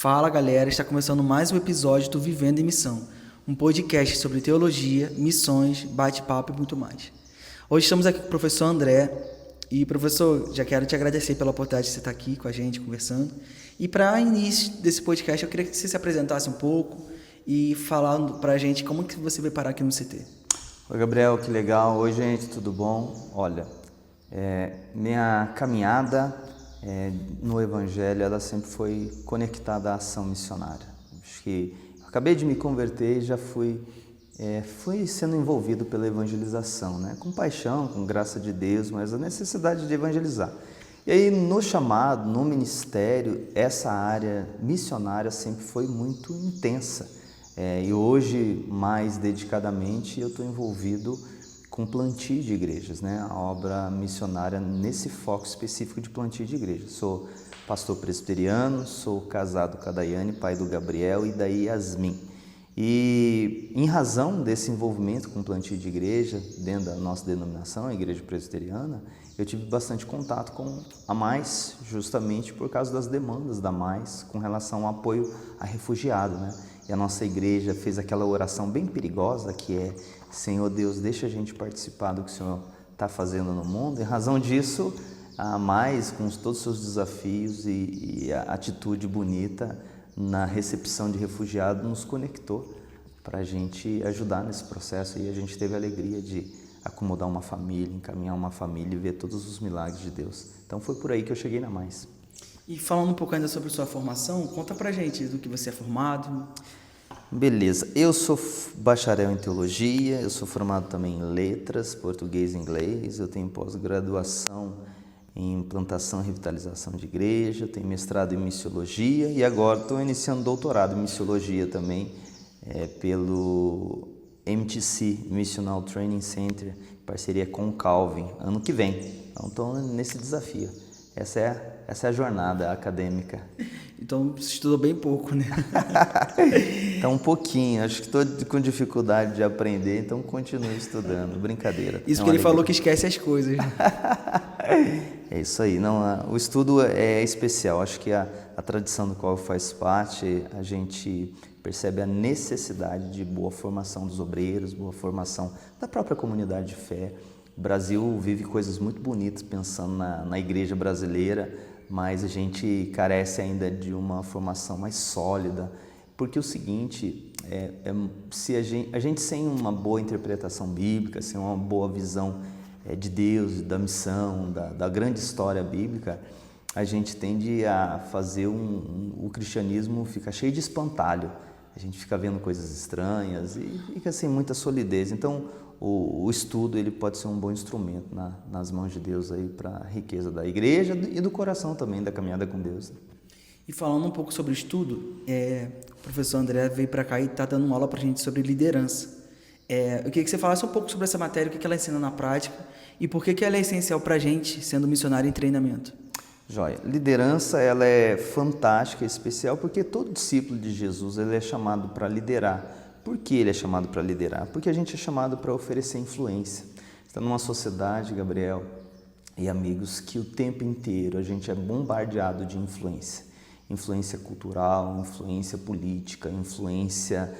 Fala galera, está começando mais um episódio do Vivendo em Missão, um podcast sobre teologia, missões, bate-papo e muito mais. Hoje estamos aqui com o professor André e professor, já quero te agradecer pela oportunidade de você estar aqui com a gente conversando. E para início desse podcast eu queria que você se apresentasse um pouco e falando para a gente como que você veio parar aqui no CT. Oi Gabriel, que legal. Oi gente, tudo bom? Olha, minha caminhada no Evangelho, ela sempre foi conectada à ação missionária. Acho que eu acabei de me converter e já fui sendo envolvido pela evangelização, né? Com paixão, com graça de Deus, mas a necessidade de evangelizar. E aí no chamado, no ministério, essa área missionária sempre foi muito intensa. E hoje, mais dedicadamente, eu estou envolvido com plantio de igrejas, né? A obra missionária nesse foco específico de plantio de igrejas. Sou pastor presbiteriano, sou casado com a Daiane, pai do Gabriel e da Yasmin. E em razão desse envolvimento com plantio de igreja, dentro da nossa denominação, a Igreja Presbiteriana, eu tive bastante contato com a Mais, justamente por causa das demandas da Mais com relação ao apoio a refugiado, né? E a nossa igreja fez aquela oração bem perigosa que é: Senhor Deus, deixa a gente participar do que o Senhor está fazendo no mundo. Em razão disso, a Mais, com todos os seus desafios e a atitude bonita na recepção de refugiados, nos conectou para a gente ajudar nesse processo, e a gente teve a alegria de acomodar uma família, encaminhar uma família e ver todos os milagres de Deus. Então foi por aí que eu cheguei na Mais. E falando um pouco ainda sobre sua formação, conta pra gente do que você é formado. Beleza, eu sou bacharel em teologia, eu sou formado também em letras, português e inglês, eu tenho pós-graduação em implantação e revitalização de igreja, tenho mestrado em missiologia e agora estou iniciando doutorado em missiologia também pelo MTC, Missional Training Center, em parceria com o Calvin, ano que vem. Então estou nesse desafio. Essa é a jornada acadêmica. Então você estudou bem pouco, né? Então um pouquinho, acho que estou com dificuldade de aprender, então continuo estudando, brincadeira. Isso que ele falou que esquece as coisas. É isso aí, não, o estudo é especial, acho que a tradição do qual faz parte, a gente percebe a necessidade de boa formação dos obreiros, boa formação da própria comunidade de fé. O Brasil vive coisas muito bonitas pensando na igreja brasileira, mas a gente carece ainda de uma formação mais sólida, porque o seguinte, se a gente sem uma boa interpretação bíblica, sem uma boa visão de Deus, da missão, da grande história bíblica, a gente tende a fazer o cristianismo ficar cheio de espantalho, a gente fica vendo coisas estranhas e fica sem muita solidez. Então o estudo ele pode ser um bom instrumento nas mãos de Deus aí para a riqueza da igreja e do coração também, da caminhada com Deus. E falando um pouco sobre o estudo, o professor André veio para cá e está dando uma aula para a gente sobre liderança. Eu queria que você falasse um pouco sobre essa matéria, o que ela ensina na prática e por que ela é essencial para a gente, sendo missionário em treinamento. Joia. Liderança, ela é fantástica, especial, porque todo discípulo de Jesus ele é chamado para liderar. Por que ele é chamado para liderar? Porque a gente é chamado para oferecer influência. Está numa sociedade, Gabriel e amigos, que o tempo inteiro a gente é bombardeado de influência. Influência cultural, influência política, influência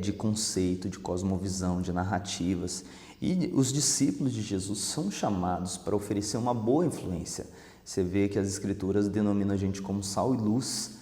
de conceito, de cosmovisão, de narrativas. E os discípulos de Jesus são chamados para oferecer uma boa influência. Você vê que as escrituras denominam a gente como sal e luz.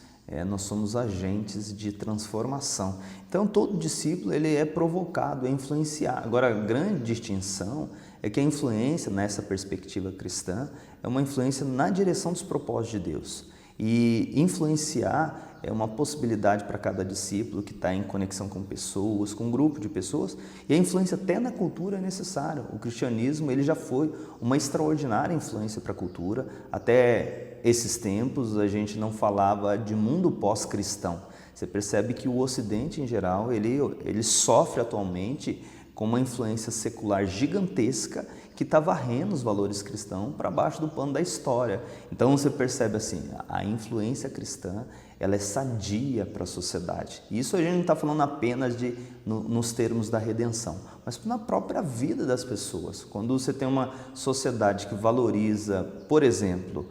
Nós somos agentes de transformação. Então todo discípulo ele é provocado a influenciar. Agora a grande distinção é que a influência nessa perspectiva cristã é uma influência na direção dos propósitos de Deus. E influenciar é uma possibilidade para cada discípulo que está em conexão com pessoas, com um grupo de pessoas, e a influência até na cultura é necessária. O cristianismo ele já foi uma extraordinária influência para a cultura. Até esses tempos a gente não falava de mundo pós-cristão. Você percebe que o Ocidente em geral ele sofre atualmente com uma influência secular gigantesca que está varrendo os valores cristãos para baixo do pano da história. Então você percebe assim, a influência cristã ela é sadia para a sociedade. Isso a gente não está falando apenas nos termos da redenção, mas na própria vida das pessoas. Quando você tem uma sociedade que valoriza, por exemplo,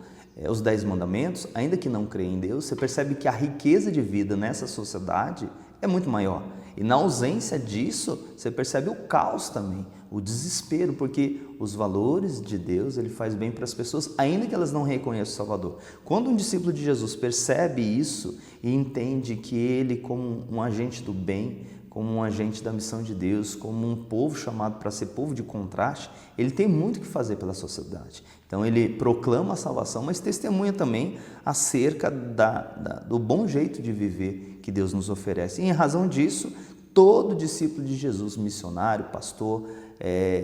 os 10 mandamentos, ainda que não creia em Deus, você percebe que a riqueza de vida nessa sociedade é muito maior. E na ausência disso, você percebe o caos também, o desespero, porque os valores de Deus, ele faz bem para as pessoas, ainda que elas não reconheçam o Salvador. Quando um discípulo de Jesus percebe isso e entende que ele, como um agente do bem, como um agente da missão de Deus, como um povo chamado para ser povo de contraste, ele tem muito o que fazer pela sociedade. Então ele proclama a salvação, mas testemunha também acerca do bom jeito de viver que Deus nos oferece. E em razão disso, todo discípulo de Jesus, missionário, pastor,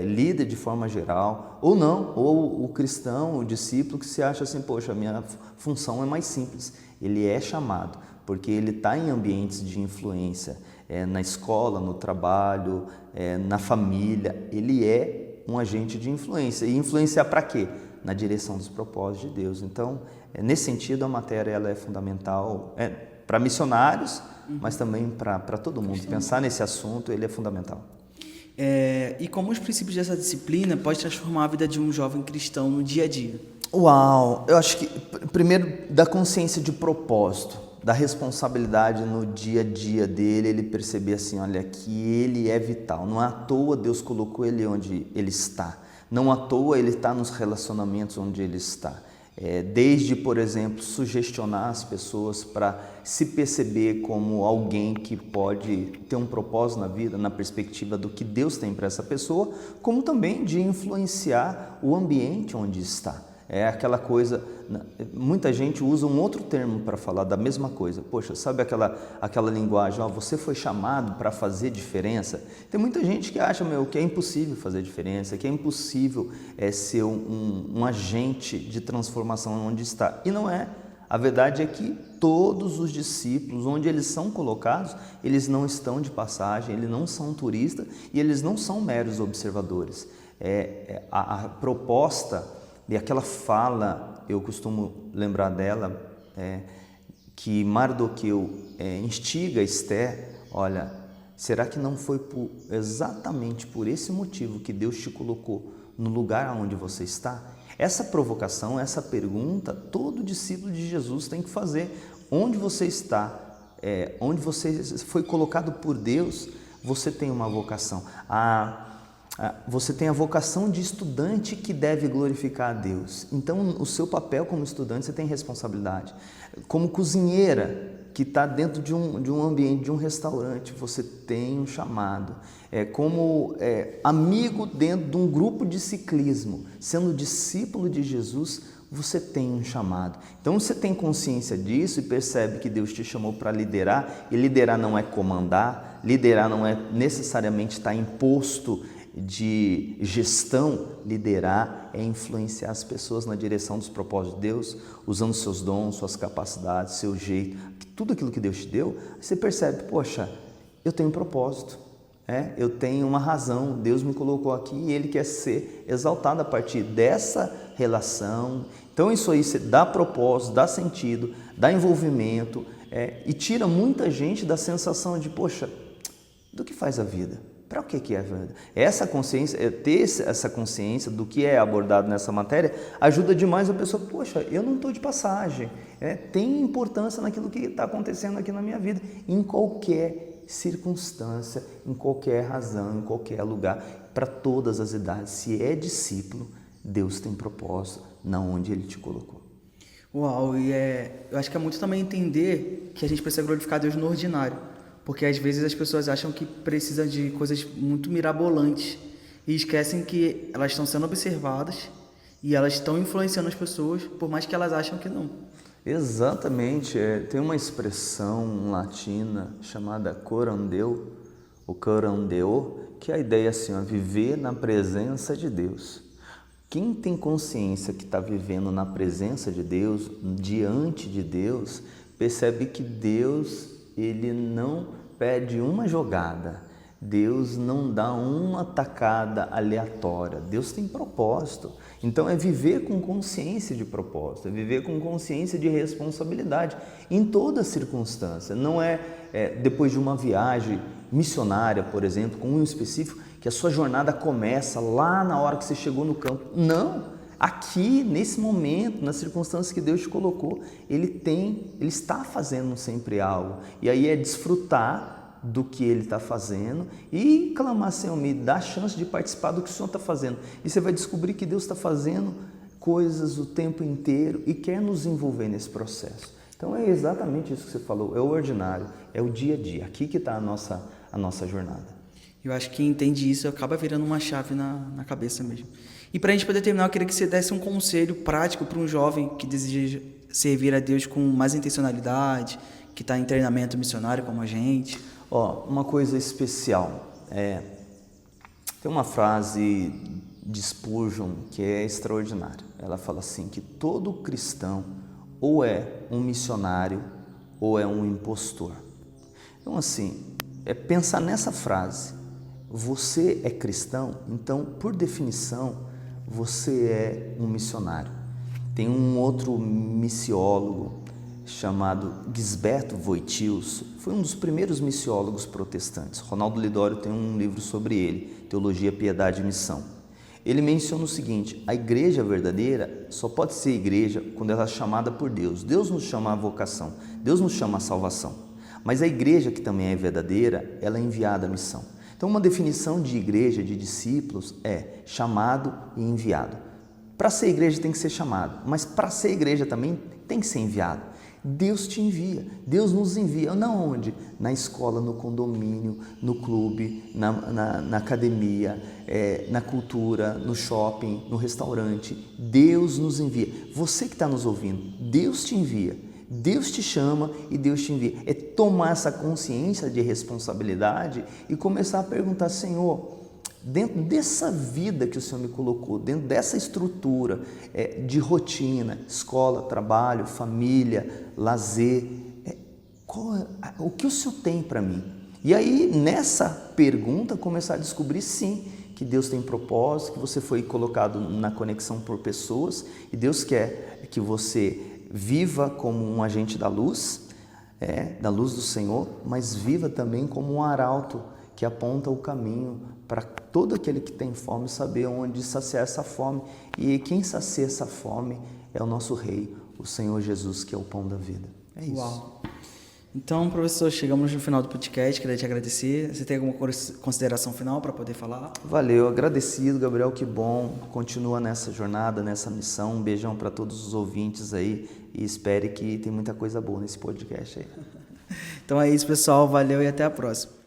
líder de forma geral, ou não, ou o cristão, o discípulo que se acha assim, poxa, a minha função é mais simples. Ele é chamado, porque ele está em ambientes de influência, na escola, no trabalho, na família, ele é um agente de influência. E influenciar para quê? Na direção dos propósitos de Deus. Então, nesse sentido, a matéria ela é fundamental para missionários, mas também para todo mundo. Pensar nesse assunto, ele é fundamental. E como os princípios dessa disciplina podem transformar a vida de um jovem cristão no dia a dia? Uau! Eu acho que, primeiro, da consciência de propósito, da responsabilidade no dia a dia dele, ele perceber assim, olha, que ele é vital. Não à toa Deus colocou ele onde ele está. Não à toa ele está nos relacionamentos onde ele está. Desde, por exemplo, sugestionar as pessoas para se perceber como alguém que pode ter um propósito na vida, na perspectiva do que Deus tem para essa pessoa, como também de influenciar o ambiente onde está. É aquela coisa, muita gente usa um outro termo para falar da mesma coisa. Poxa, sabe aquela linguagem, você foi chamado para fazer diferença? Tem muita gente que acha, que é impossível fazer diferença, que é impossível ser um agente de transformação onde está. E não é. A verdade é que todos os discípulos, onde eles são colocados, eles não estão de passagem, eles não são turistas e eles não são meros observadores. A proposta... E aquela fala, eu costumo lembrar dela, que Mardoqueu instiga Esther, olha, será que não foi exatamente por esse motivo que Deus te colocou no lugar onde você está? Essa provocação, essa pergunta, todo discípulo de Jesus tem que fazer. Onde você está, onde você foi colocado por Deus, você tem uma vocação. Você tem a vocação de estudante que deve glorificar a Deus. Então, o seu papel como estudante, você tem responsabilidade. Como cozinheira, que está dentro de um ambiente, de um restaurante, você tem um chamado. Como amigo dentro de um grupo de ciclismo, sendo discípulo de Jesus, você tem um chamado. Então, você tem consciência disso e percebe que Deus te chamou para liderar. E liderar não é comandar, liderar não é necessariamente estar imposto de gestão. Liderar é influenciar as pessoas na direção dos propósitos de Deus, usando seus dons, suas capacidades, seu jeito, tudo aquilo que Deus te deu. Você percebe, poxa, eu tenho um propósito, eu tenho uma razão, Deus me colocou aqui e Ele quer ser exaltado a partir dessa relação. Então isso aí dá propósito, dá sentido, dá envolvimento, e tira muita gente da sensação de, poxa, do que faz a vida? Para o que é a vida? Essa consciência, ter essa consciência do que é abordado nessa matéria, ajuda demais a pessoa, poxa, eu não estou de passagem, tem importância naquilo que está acontecendo aqui na minha vida, em qualquer circunstância, em qualquer razão, em qualquer lugar, para todas as idades. Se é discípulo, Deus tem propósito na onde Ele te colocou. Uau, e eu acho que é muito também entender que a gente precisa glorificar Deus no ordinário. Porque às vezes as pessoas acham que precisam de coisas muito mirabolantes e esquecem que elas estão sendo observadas e elas estão influenciando as pessoas, por mais que elas acham que não. Exatamente. Tem uma expressão latina chamada corandeu, o corandeo, que é a ideia assim, viver na presença de Deus. Quem tem consciência que está vivendo na presença de Deus, diante de Deus, percebe que Deus, Ele não pede uma jogada, Deus não dá uma tacada aleatória, Deus tem propósito. Então é viver com consciência de propósito, é viver com consciência de responsabilidade em toda circunstância. Não depois de uma viagem missionária, por exemplo, com um específico, que a sua jornada começa lá na hora que você chegou no campo. Não, aqui, nesse momento, nas circunstâncias que Deus te colocou, Ele está fazendo sempre algo. E aí é desfrutar do que Ele está fazendo e clamar, Senhor, me dá a chance de participar do que o Senhor está fazendo. E você vai descobrir que Deus está fazendo coisas o tempo inteiro e quer nos envolver nesse processo. Então é exatamente isso que você falou, é o ordinário, é o dia a dia, aqui que está a nossa jornada. Eu acho que quem entende isso acaba virando uma chave na cabeça mesmo. E para a gente poder terminar, eu queria que você desse um conselho prático para um jovem que deseja servir a Deus com mais intencionalidade, que está em treinamento missionário como a gente. Uma coisa especial, tem uma frase de Spurgeon que é extraordinária. Ela fala assim, que todo cristão ou é um missionário ou é um impostor. Então assim, pensar nessa frase. Você é cristão, então, por definição, você é um missionário. Tem um outro missiólogo chamado Gisberto Voitius, foi um dos primeiros missiólogos protestantes. Ronaldo Lidório tem um livro sobre ele, Teologia, Piedade e Missão. Ele menciona o seguinte, a igreja verdadeira só pode ser igreja quando ela é chamada por Deus. Deus nos chama à vocação, Deus nos chama à salvação. Mas a igreja que também é verdadeira, ela é enviada à missão. Então, uma definição de igreja, de discípulos, é chamado e enviado. Para ser igreja tem que ser chamado, mas para ser igreja também tem que ser enviado. Deus te envia, Deus nos envia. Na onde? Na escola, no condomínio, no clube, na academia, na cultura, no shopping, no restaurante. Deus nos envia. Você que está nos ouvindo, Deus te envia. Deus te chama e Deus te envia. É tomar essa consciência de responsabilidade e começar a perguntar, Senhor, dentro dessa vida que o Senhor me colocou, dentro dessa estrutura de rotina, escola, trabalho, família, lazer, o que o Senhor tem para mim? E aí, nessa pergunta, começar a descobrir, sim, que Deus tem propósito, que você foi colocado na conexão por pessoas e Deus quer que você viva como um agente da luz do Senhor, mas viva também como um arauto que aponta o caminho para todo aquele que tem fome saber onde saciar essa fome. E quem sacia essa fome é o nosso Rei, o Senhor Jesus, que é o pão da vida. É isso. Uau! Então, professor, chegamos no final do podcast, queria te agradecer. Você tem alguma consideração final para poder falar? Valeu, agradecido, Gabriel, que bom. Continua nessa jornada, nessa missão. Um beijão para todos os ouvintes aí e espere que tem muita coisa boa nesse podcast aí. Então é isso, pessoal. Valeu e até a próxima.